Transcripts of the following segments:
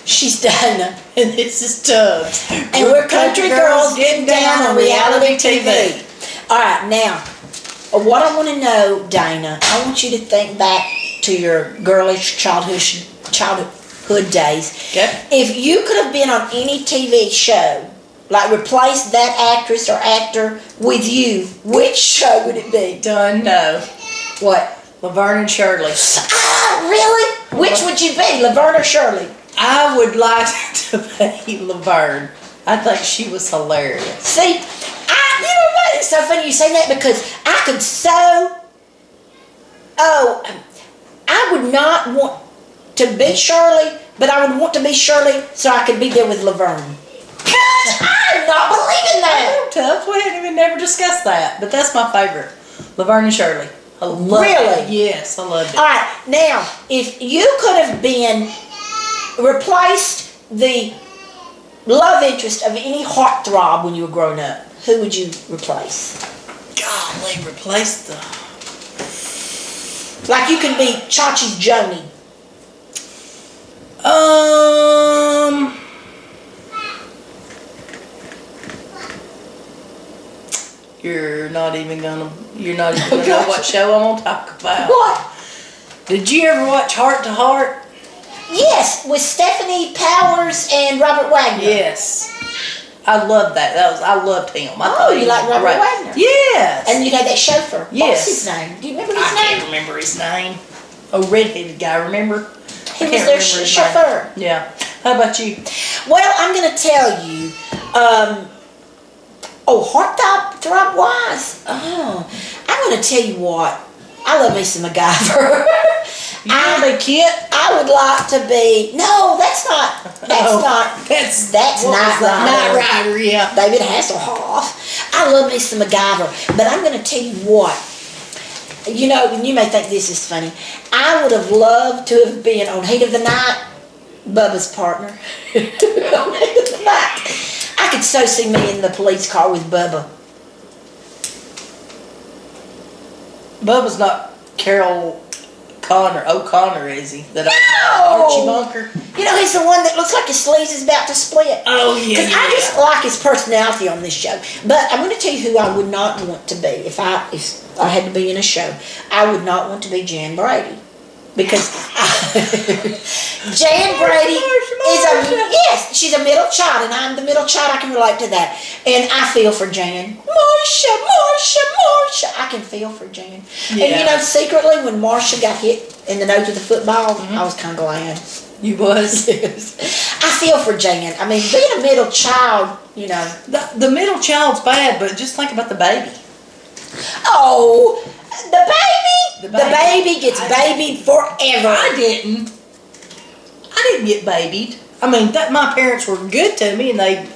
She's Dana. And this is Tubbs. And we're country girls getting down on reality TV. All right, now, what I want to know, Dana, I want you to think back to your girlish childhood days. Okay. If you could have been on any TV show, like replace that actress or actor with you, which show would it be? Done. No. What? Laverne and Shirley. Ah, really? Which would you be, Laverne or Shirley? I would like to be Laverne. I think she was hilarious. See, you know what? It's so funny you say that because I could I would not want to be Shirley, but I would want to be Shirley so I could be there with Laverne. I'm not believing that. Tubbs, we hadn't even never discussed that, but that's my favorite. Laverne and Shirley. I love Really? it. Yes, I loved it. All right, now, if you could have replaced the love interest of any heartthrob when you were growing up, who would you replace? Golly, replace the... Like you can be Chachi's Joni. You're not even gonna know what show I'm gonna talk about. What? Did you ever watch Heart to Heart? Yes, with Stephanie Powers and Robert Wagner. Yes. I loved that. I loved him. You like Robert Wagner? Yes. And you know that chauffeur? Yes. What's his name? Do you remember his name? I can't remember his name. A redheaded guy, remember? He was their chauffeur. Yeah. How about you? Well, I'm going to tell you. Heartthrob wise. I'm going to tell you what. I love me some MacGyver. You want to be Kit? I would like to be. No, that's not. That's Knight Rider. Knight Rider, yeah. David Hasselhoff. I love me some MacGyver, but I'm going to tell you what. You know, and you may think this is funny. I would have loved to have been on Heat of the Night, Bubba's partner. On Heat of the Night. I could so see me in the police car with Bubba. Bubba's not Carol O'Connor, is he? No! Archie Bunker. You know, he's the one that looks like his sleeves is about to split. Oh, yeah. Because I just like his personality on this show. But I'm going to tell you who I would not want to be if I had to be in a show. I would not want to be Jan Brady. Because Jan Brady yes, she's a middle child, and I'm the middle child. I can relate to that. And I feel for Jan. Marsha. I can feel for Jan. Yeah. And you know, secretly, when Marsha got hit in the nose with the football, I was kind of glad. You was? Yes. I feel for Jan. I mean, being a middle child, you know. The middle child's bad, but just think about the baby. Oh, the baby gets babied forever. I didn't get babied. I mean, my parents were good to me, and they,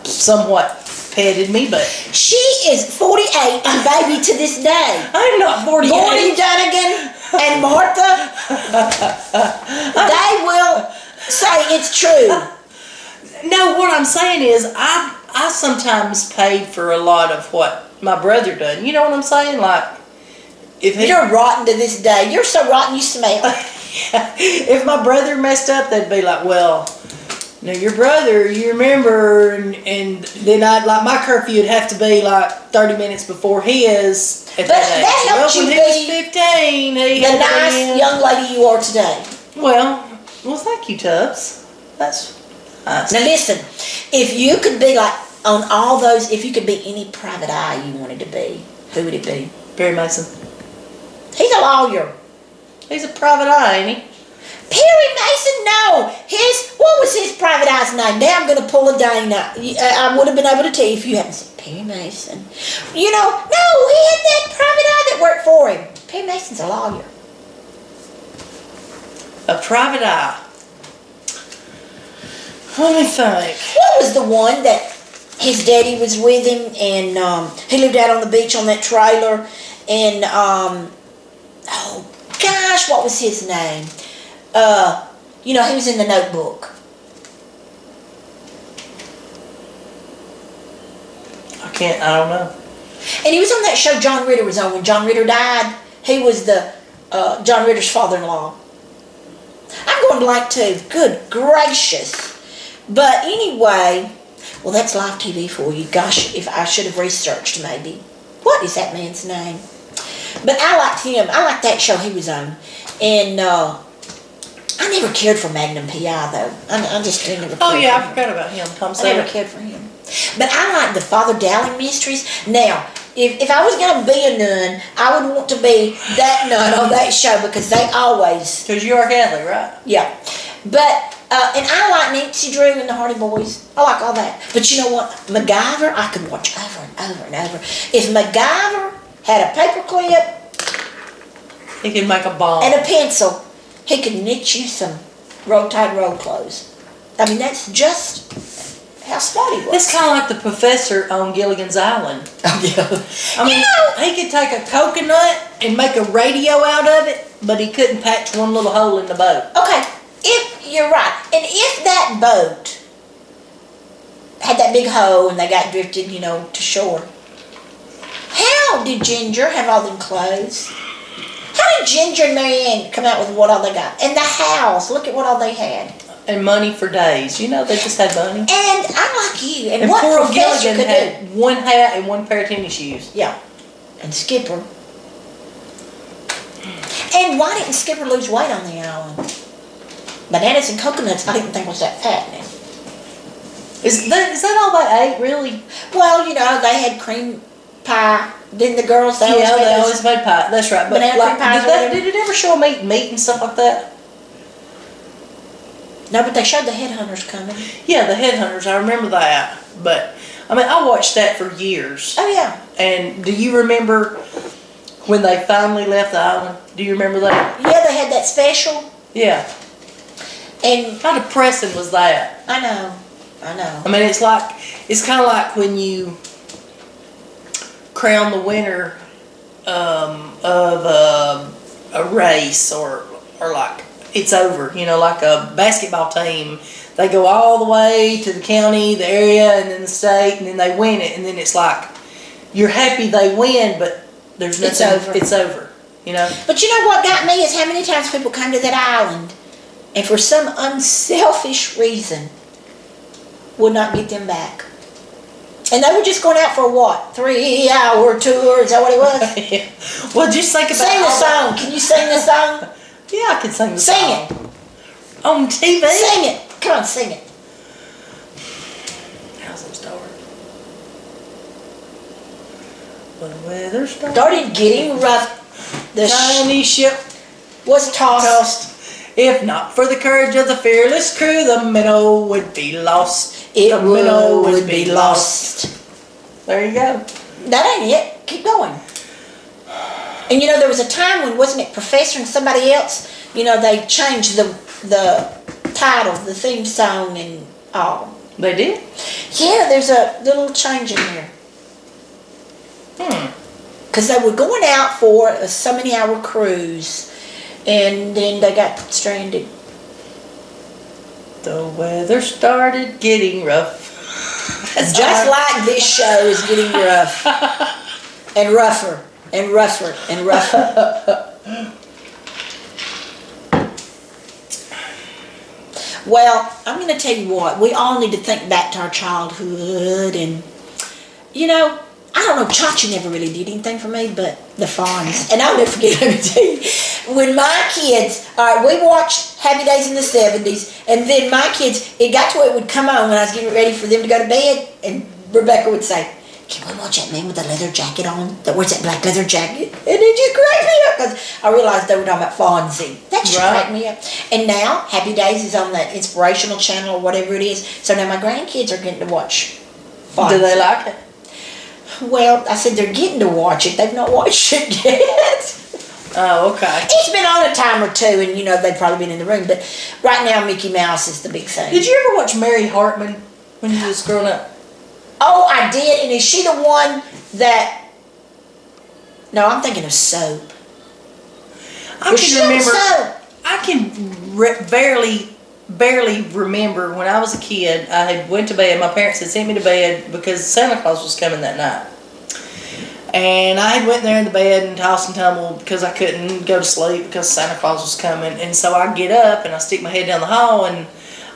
somewhat petted me, but... She is 48 and baby to this day. I'm not 48. Gordon Dunnigan and Martha, they will say it's true. No, what I'm saying is, I sometimes paid for a lot of what my brother done. You know what I'm saying? You're rotten to this day. You're so rotten you smell. If my brother messed up, they'd be like, well, now your brother, you remember, and then my curfew would have to be 30 minutes before his. But that helped you when be he was 15. the nice young lady you are today. Well, thank you, Tubbs. That's nice. Now listen, if you could be on all those, if you could be any private eye you wanted to be, who would it be? Perry Mason. He's a lawyer. He's a private eye, ain't he? Perry Mason, no. What was his private eye's name? Now I'm going to pull a Dana. I would have been able to tell you if you hadn't said Perry Mason. You know, no, he had that private eye that worked for him. Perry Mason's a lawyer. A private eye. Let me think. What was the one that his daddy was with him, and he lived out on the beach on that trailer, and what was his name? He was in The Notebook. I don't know. And he was on that show John Ritter was on. When John Ritter died, he was John Ritter's father-in-law. I'm going blank too. Good gracious. But anyway, well, that's live TV for you. Gosh, if I should have researched maybe. What is that man's name? But I liked him. I liked that show he was on. And I never cared for Magnum P.I. though. I just didn't ever. Oh yeah, I forgot about him. Tom I never cared for him. But I like the Father Dowling mysteries. Now, if I was going to be a nun, I would want to be that nun on that show because they always. Because you are Catholic, right? Yeah. But, and I like Nancy Drew and the Hardy Boys. I like all that. But you know what? MacGyver, I could watch over and over and over. If MacGyver had a paperclip. He could make a bomb. And a pencil, he could knit you some roll-tide roll clothes. I mean, that's just how smart he was. It's kind of like the professor on Gilligan's Island. Oh, yeah. I mean, he could take a coconut and make a radio out of it, but he couldn't patch one little hole in the boat. Okay, if you're right, and if that boat had that big hole and they got drifted, to shore, how did Ginger have all them clothes? How did Ginger and Marianne come out with what all they got? And the house, look at what all they had. And money for days. They just had money. And I'm like you. And what poor professor Gilligan could had do? one hat and one pair of tennis shoes. Yeah. And Skipper. And why didn't Skipper lose weight on the island? Bananas and coconuts I didn't think was that fattening. Is that all they ate, really? Well, they had cream pie. Didn't the girls? They always made pie. That's right. But banana cream pies did it ever show them eating meat and stuff like that? No, but they showed the headhunters coming. Yeah, the headhunters. I remember that. But, I watched that for years. Oh, yeah. And do you remember when they finally left the island? Do you remember that? Yeah, they had that special. Yeah. And how depressing was that? I know. It's kind of like when you crown the winner of a race or like it's over, like a basketball team. They go all the way to the county, the area, and then the state, and then they win it, and then it's like you're happy they win, but there's nothing. It's over. But you know what got me is how many times people come to that island and for some unselfish reason would not get them back. And they were just going out for what? 3-hour tour? Is that what it was? Yeah. Well, just think about sing the song. Can you sing the song? Yeah, I can sing the song. Sing it. On TV? Sing it. Come on, sing it. How's it start? When the weather started getting rough, the tiny ship was tossed. If not for the courage of the fearless crew, the minnow would be lost. The minnow would be lost. There you go. That ain't it. Keep going. And there was a time when, wasn't it Professor and somebody else, they changed the title, the theme song and all. They did? Yeah, there's a little change in there. Because they were going out for a so many hour cruise and then they got stranded. The weather started getting rough. Just like this show is getting rough. And rougher. And rougher. And rougher. Well, I'm going to tell you what. We all need to think back to our childhood. And, I don't know, Chachi never really did anything for me, but the Fonz. And I'll never forget, let me tell you, when my kids, we watched Happy Days in the 70s, and then my kids, it got to where it would come on when I was getting ready for them to go to bed, and Rebecca would say, can we watch that man with the leather jacket on? That wears that black leather jacket? And it just cracked me up, because I realized they were talking about Fonzie. That just cracked me up. And now, Happy Days is on the inspirational channel or whatever it is, so now my grandkids are getting to watch Fonzie. Do they like it? Well, I said they're getting to watch it. They've not watched it yet. Oh, okay. It's been on a time or two, and they've probably been in the room. But right now, Mickey Mouse is the big thing. Did you ever watch Mary Hartman when you was growing up? Oh, I did. And is she the one that? No, I'm thinking of Soap. I can remember. I can barely remember when I was a kid. I had went to bed. My parents had sent me to bed because Santa Claus was coming that night. And I had went there in the bed and tossed and tumbled because I couldn't go to sleep because Santa Claus was coming. And so I get up and I stick my head down the hall and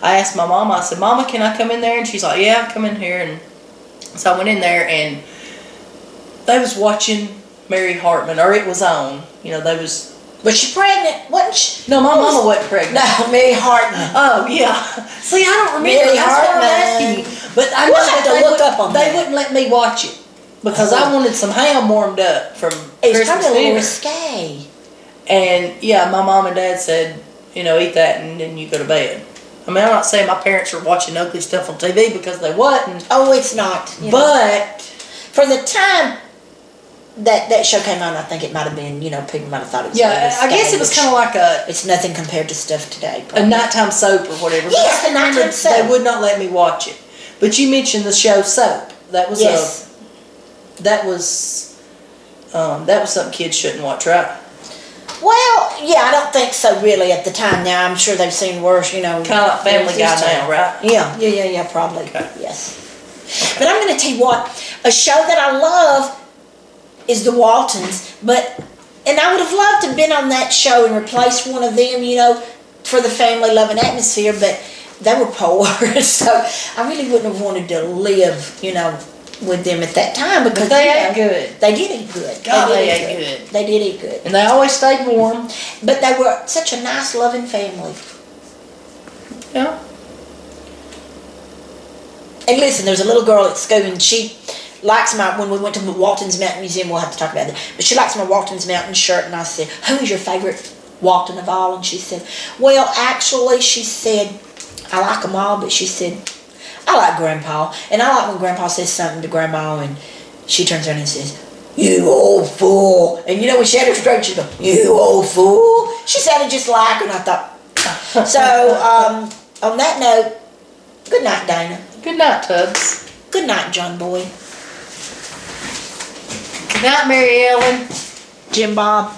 I asked my mama, I said, Mama, can I come in there? And she's like, yeah, come in here. And so I went in there and they was watching Mary Hartman, or it was on. You know, they was... Was she pregnant? Wasn't she? No, my mama wasn't pregnant. No, Mary Hartman. Oh, yeah. See, I don't remember. Mary That's what I'm Hartman. asking you. But I know We'll have that to look up on they that. wouldn't let me watch it because I wanted some ham warmed up from It's Christmas probably a little dinner. risque. And yeah, my mom and dad said, you know, eat that and then you go to bed. I mean, I'm not saying my parents were watching ugly stuff on TV because they wasn't. Oh, it's not. You know. But for the time that show came on, I think it might have been, you know, people might have thought it was. yeah, I guess it was kind of like It's nothing compared to stuff today. a Probably. nighttime soap or whatever. But Yes, I the nighttime remember soap. They would not let me watch it. But you mentioned the show Soap. That was Yes. that was something kids shouldn't watch, right? Well, yeah, I don't think so really at the time. Now I'm sure they've seen worse, you know. Kind of like Family Guy now, right? Yeah, probably. Okay. Yes. But I'm going to tell you what, a show that I love is The Waltons, and I would have loved to have been on that show and replaced one of them, you know, for the family loving atmosphere, but they were poor, so I really wouldn't have wanted to live, you know, with them at that time because But they you ate know, good. They did eat good. God, did they eat ate good. They did eat good. And they always stayed warm. But they were such a nice, loving family. Yeah. And listen, there's a little girl at school, and she likes when we went to the Walton's Mountain Museum, we'll have to talk about that, but she likes my Walton's Mountain shirt, and I said, who is your favorite Walton of all? And she said, well, actually, she said, I like them all, but she said, I like Grandpa, and I like when Grandpa says something to Grandma, and she turns around and says, you old fool. And you know, when she had her straight, she'd go, you old fool. She sounded just like her, and I thought, so, on that note, good night, Dana. Good night, Tubbs. Good night, John Boy. Good night, Mary Ellen. Jim Bob.